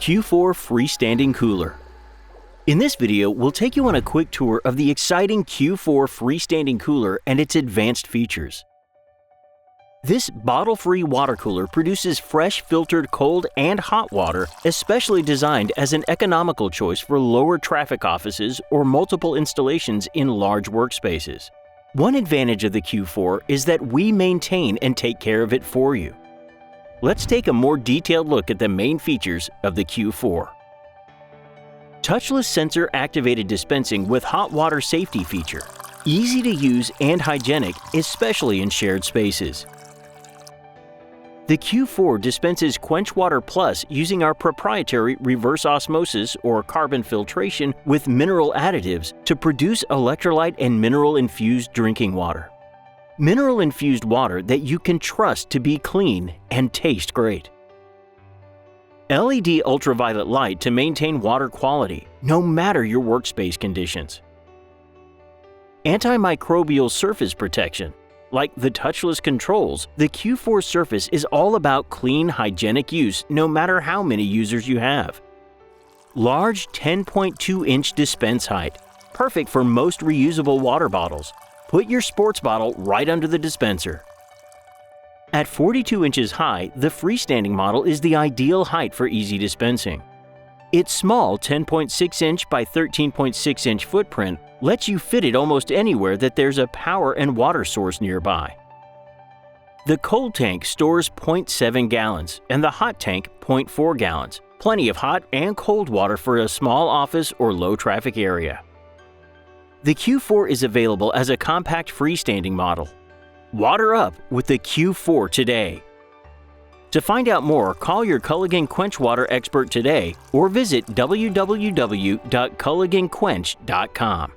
Q4 Freestanding Cooler. In this video, we'll take you on a quick tour of the exciting Q4 Freestanding Cooler and its advanced features. This bottle-free water cooler produces fresh filtered cold and hot water, especially designed as an economical choice for lower traffic offices or multiple installations in large workspaces. One advantage of the Q4 is that we maintain and take care of it for you. Let's take a more detailed look at the main features of the Q4. Touchless sensor-activated dispensing with hot water safety feature. Easy to use and hygienic, especially in shared spaces. The Q4 dispenses quenchWater Plus using our proprietary reverse osmosis or carbon filtration with mineral additives to produce electrolyte and mineral-infused drinking water. Mineral-infused water that you can trust to be clean and taste great. LED ultraviolet light to maintain water quality, no matter your workspace conditions. Antimicrobial surface protection. Like the touchless controls, the Q4 surface is all about clean, hygienic use no matter how many users you have. Large 10.2-inch dispense height, perfect for most reusable water bottles. Put your sports bottle right under the dispenser. At 42 inches high, the freestanding model is the ideal height for easy dispensing. Its small 10.6-inch by 13.6-inch footprint lets you fit it almost anywhere that there's a power and water source nearby. The cold tank stores 0.7 gallons and the hot tank 0.4 gallons. Plenty of hot and cold water for a small office or low traffic area. The Q4 is available as a compact freestanding model. Water up with the Q4 today. To find out more, call your Culligan quenchWater expert today or visit www.culliganquench.com.